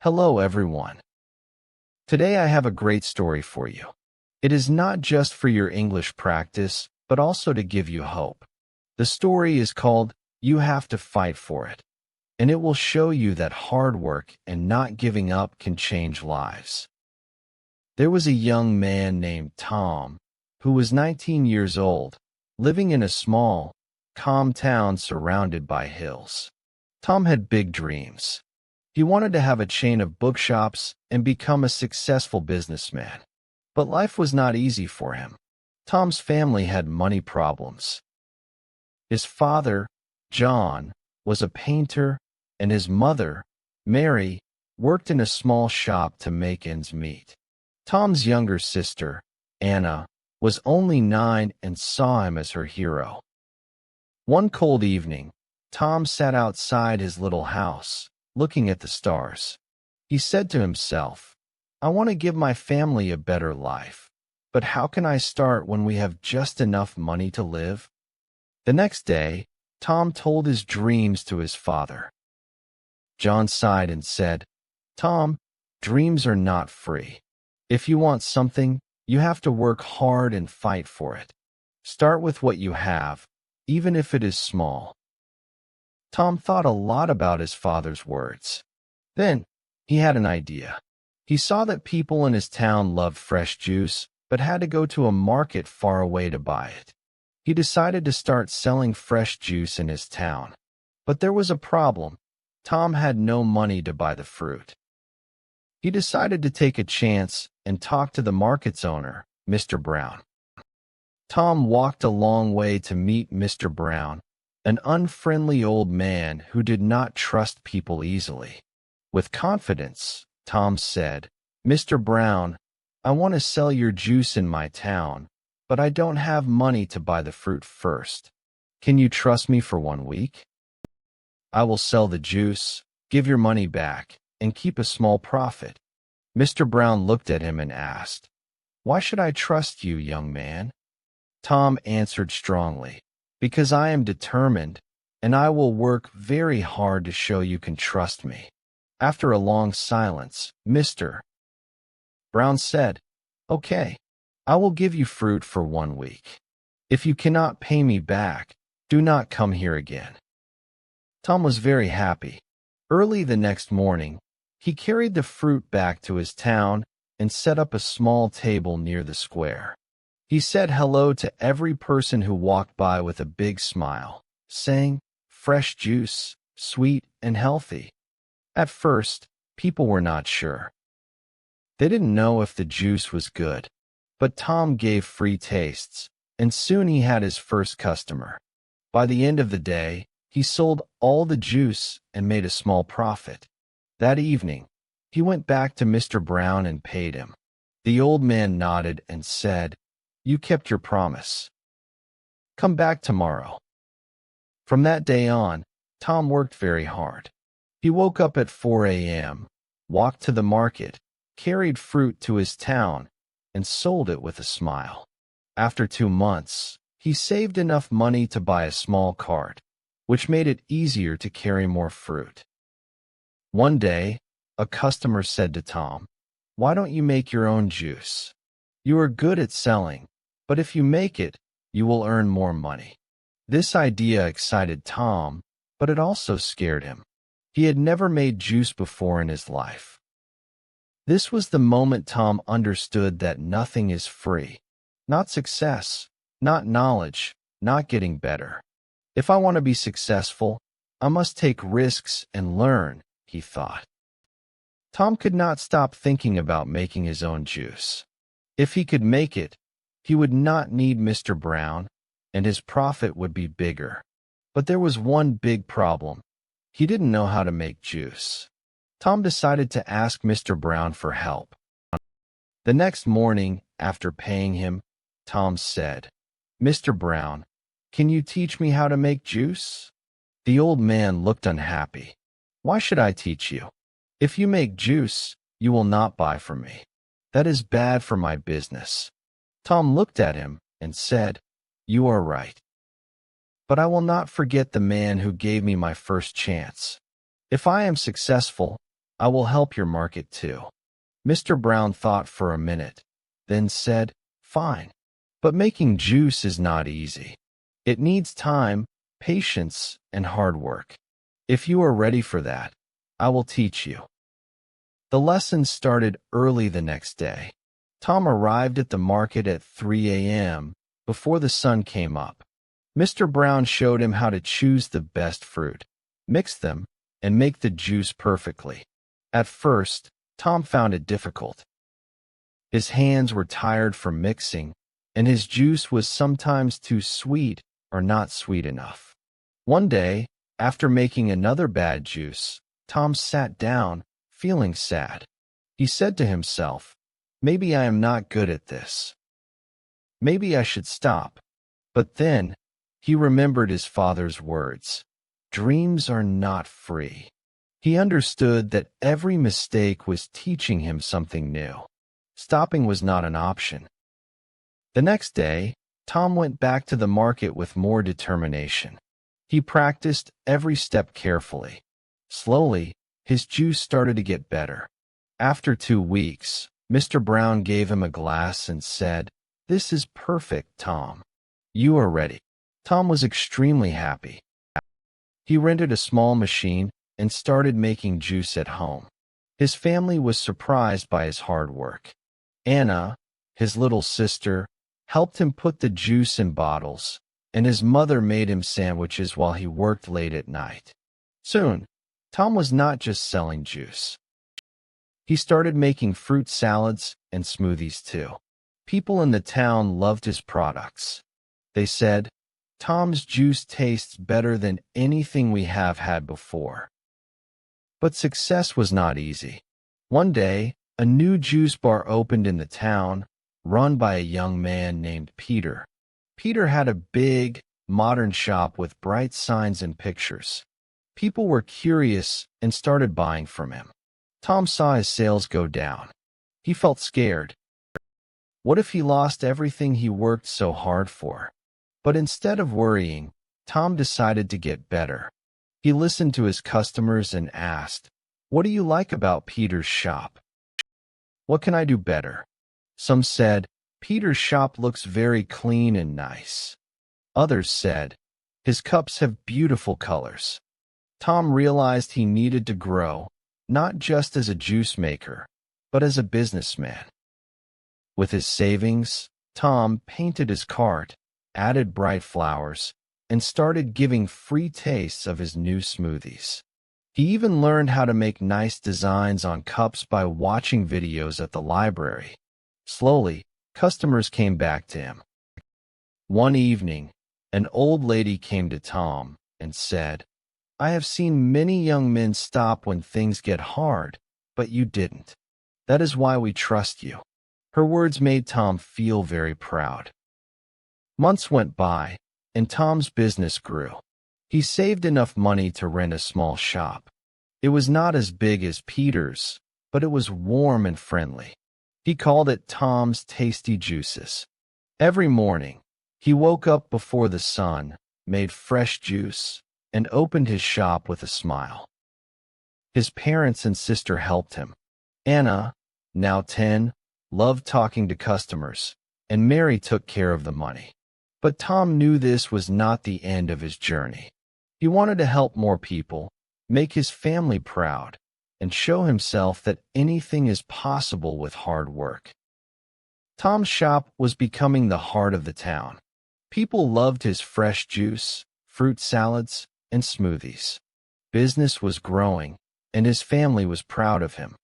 Hello, everyone. Today I have a great story for you. It is not just for your English practice, but also to give you hope. The story is called You Have to Fight for It, and it will show you that hard work and not giving up can change lives. There was a young man named Tom, who was 19 years old, living in a small, calm town surrounded by hills. Tom had big dreams. He wanted to have a chain of bookshops and become a successful businessman. But life was not easy for him. Tom's family had money problems. His father, John, was a painter, and his mother, Mary, worked in a small shop to make ends meet. Tom's younger sister, Anna, was only 9 and saw him as her hero. One cold evening, Tom sat outside his little house, looking at the stars. He said to himself, I want to give my family a better life, but how can I start when we have just enough money to live? The next day, Tom told his dreams to his father. John sighed and said, Tom, dreams are not free. If you want something, you have to work hard and fight for it. Start with what you have, even if it is small. Tom thought a lot about his father's words. Then, he had an idea. He saw that people in his town loved fresh juice, but had to go to a market far away to buy it. He decided to start selling fresh juice in his town. But there was a problem. Tom had no money to buy the fruit. He decided to take a chance and talk to the market's owner, Mr. Brown. Tom walked a long way to meet Mr. Brown, an unfriendly old man who did not trust people easily. With confidence, Tom said, Mr. Brown, I want to sell your juice in my town, but I don't have money to buy the fruit first. Can you trust me for 1 week? I will sell the juice, give your money back, and keep a small profit. Mr. Brown looked at him and asked, Why should I trust you, young man? Tom answered strongly, Because I am determined, and I will work very hard to show you can trust me. After a long silence, Mr. Brown said, Okay, I will give you fruit for 1 week. If you cannot pay me back, do not come here again. Tom was very happy. Early the next morning, he carried the fruit back to his town and set up a small table near the square. He said hello to every person who walked by with a big smile, saying, Fresh juice, sweet and healthy. At first, people were not sure. They didn't know if the juice was good, but Tom gave free tastes, and soon he had his first customer. By the end of the day, he sold all the juice and made a small profit. That evening, he went back to Mr. Brown and paid him. The old man nodded and said, You kept your promise. Come back tomorrow. From that day on, Tom worked very hard. He woke up at 4 a.m., walked to the market, carried fruit to his town, and sold it with a smile. After 2 months, he saved enough money to buy a small cart, which made it easier to carry more fruit. One day, a customer said to Tom, Why don't you make your own juice? You are good at selling, but if you make it, you will earn more money. This idea excited Tom, but it also scared him. He had never made juice before in his life. This was the moment Tom understood that nothing is free. Not success, not knowledge, not getting better. If I want to be successful, I must take risks and learn, he thought. Tom could not stop thinking about making his own juice. If he could make it, he would not need Mr. Brown, and his profit would be bigger. But there was one big problem. He didn't know how to make juice. Tom decided to ask Mr. Brown for help. The next morning, after paying him, Tom said, Mr. Brown, can you teach me how to make juice? The old man looked unhappy. Why should I teach you? If you make juice, you will not buy from me. That is bad for my business. Tom looked at him and said, You are right. But I will not forget the man who gave me my first chance. If I am successful, I will help your market too. Mr. Brown thought for a minute, then said, Fine. But making juice is not easy. It needs time, patience, and hard work. If you are ready for that, I will teach you. The lesson started early the next day. Tom arrived at the market at 3 a.m. before the sun came up. Mr. Brown showed him how to choose the best fruit, mix them, and make the juice perfectly. At first, Tom found it difficult. His hands were tired from mixing, and his juice was sometimes too sweet or not sweet enough. One day, after making another bad juice, Tom sat down, feeling sad. He said to himself, Maybe I am not good at this. Maybe I should stop. But then, he remembered his father's words. Dreams are not free. He understood that every mistake was teaching him something new. Stopping was not an option. The next day, Tom went back to the market with more determination. He practiced every step carefully. Slowly, his juice started to get better. After 2 weeks, Mr. Brown gave him a glass and said, This is perfect, Tom. You are ready. Tom was extremely happy. He rented a small machine and started making juice at home. His family was surprised by his hard work. Anna, his little sister, helped him put the juice in bottles, and his mother made him sandwiches while he worked late at night. Soon, Tom was not just selling juice. He started making fruit salads and smoothies too. People in the town loved his products. They said, Tom's juice tastes better than anything we have had before. But success was not easy. One day, a new juice bar opened in the town, run by a young man named Peter. Peter had a big, modern shop with bright signs and pictures. People were curious and started buying from him. Tom saw his sales go down. He felt scared. What if he lost everything he worked so hard for? But instead of worrying, Tom decided to get better. He listened to his customers and asked, What do you like about Peter's shop? What can I do better? Some said, Peter's shop looks very clean and nice. Others said, His cups have beautiful colors. Tom realized he needed to grow, not just as a juice maker, but as a businessman. With his savings, Tom painted his cart, added bright flowers, and started giving free tastes of his new smoothies. He even learned how to make nice designs on cups by watching videos at the library. Slowly, customers came back to him. One evening, an old lady came to Tom and said, I have seen many young men stop when things get hard, but you didn't. That is why we trust you. Her words made Tom feel very proud. Months went by, and Tom's business grew. He saved enough money to rent a small shop. It was not as big as Peter's, but it was warm and friendly. He called it Tom's Tasty Juices. Every morning, he woke up before the sun, made fresh juice, and opened his shop with a smile. His parents and sister helped him. Anna, now 10, loved talking to customers, and Mary took care of the money. But Tom knew this was not the end of his journey. He wanted to help more people, make his family proud, and show himself that anything is possible with hard work. Tom's shop was becoming the heart of the town. People loved his fresh juice, fruit salads, and smoothies. Business was growing, and his family was proud of him.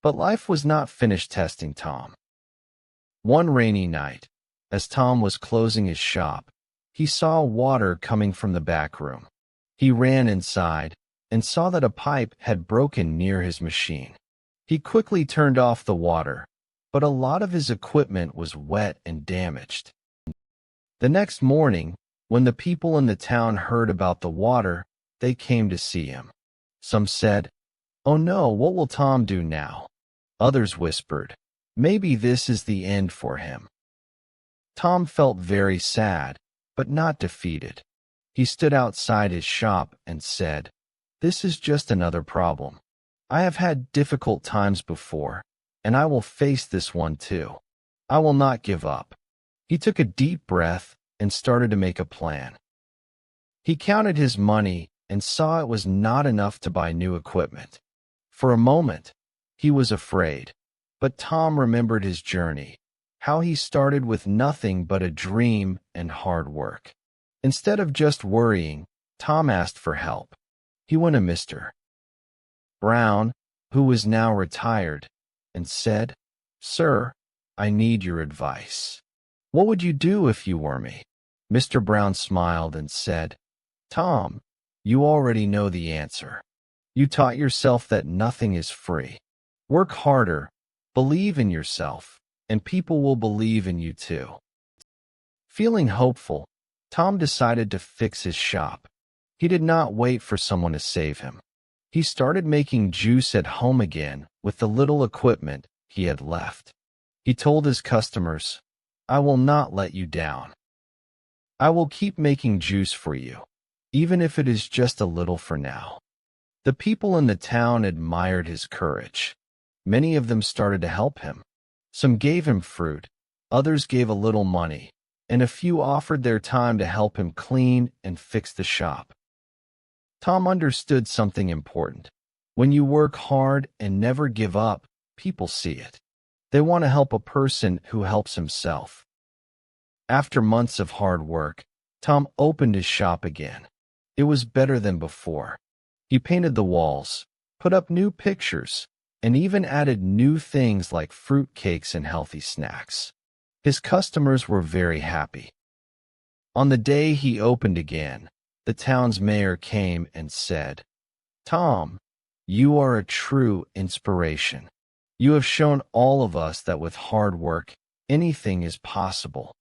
But life was not finished testing Tom. One rainy night, as Tom was closing his shop, he saw water coming from the back room. He ran inside and saw that a pipe had broken near his machine. He quickly turned off the water, but a lot of his equipment was wet and damaged. The next morning, when the people in the town heard about the water, they came to see him. Some said, "Oh no, what will Tom do now?" Others whispered, "Maybe this is the end for him." Tom felt very sad, but not defeated. He stood outside his shop and said, "This is just another problem. I have had difficult times before, and I will face this one too. I will not give up. He took a deep breath and started to make a plan. He counted his money and saw it was not enough to buy new equipment. For a moment, he was afraid, but Tom remembered his journey, how he started with nothing but a dream and hard work. Instead of just worrying, Tom asked for help. He went to Mr. Brown, who was now retired, and said, "Sir, I need your advice. What would you do if you were me?" Mr. Brown smiled and said, "Tom, you already know the answer. You taught yourself that nothing is free. Work harder, believe in yourself, and people will believe in you too." Feeling hopeful, Tom decided to fix his shop. He did not wait for someone to save him. He started making juice at home again with the little equipment he had left. He told his customers, "I will not let you down. I will keep making juice for you, even if it is just a little for now." The people in the town admired his courage. Many of them started to help him. Some gave him fruit, others gave a little money, and a few offered their time to help him clean and fix the shop. Tom understood something important. When you work hard and never give up, people see it. They want to help a person who helps himself. After months of hard work, Tom opened his shop again. It was better than before. He painted the walls, put up new pictures, and even added new things like fruit cakes and healthy snacks. His customers were very happy. On the day he opened again, the town's mayor came and said, "Tom, you are a true inspiration. You have shown all of us that with hard work, anything is possible."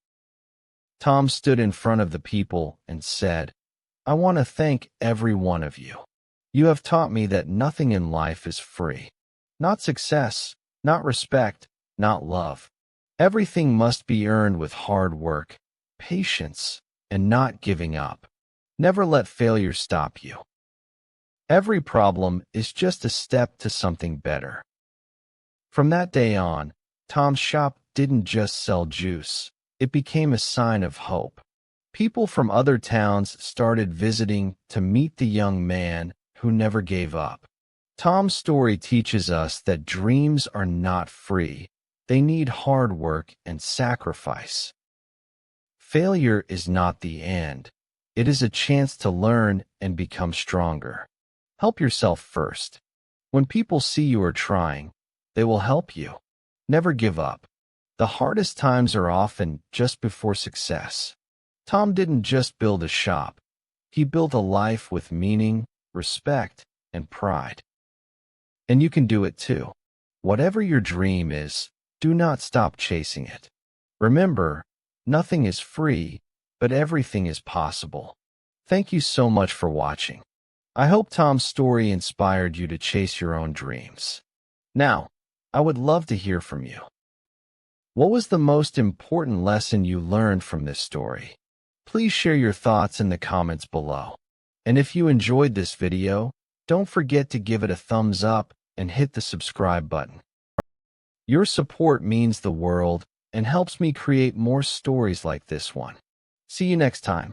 Tom stood in front of the people and said, "I want to thank every one of you. You have taught me that nothing in life is free. Not success, not respect, not love. Everything must be earned with hard work, patience, and not giving up. Never let failure stop you. Every problem is just a step to something better." From that day on, Tom's shop didn't just sell juice. It became a sign of hope. People from other towns started visiting to meet the young man who never gave up. Tom's story teaches us that dreams are not free. They need hard work and sacrifice. Failure is not the end. It is a chance to learn and become stronger. Help yourself first. When people see you are trying, they will help you. Never give up. The hardest times are often just before success. Tom didn't just build a shop. He built a life with meaning, respect, and pride. And you can do it too. Whatever your dream is, do not stop chasing it. Remember, nothing is free, but everything is possible. Thank you so much for watching. I hope Tom's story inspired you to chase your own dreams. Now, I would love to hear from you. What was the most important lesson you learned from this story? Please share your thoughts in the comments below. And if you enjoyed this video, don't forget to give it a thumbs up and hit the subscribe button. Your support means the world and helps me create more stories like this one. See you next time.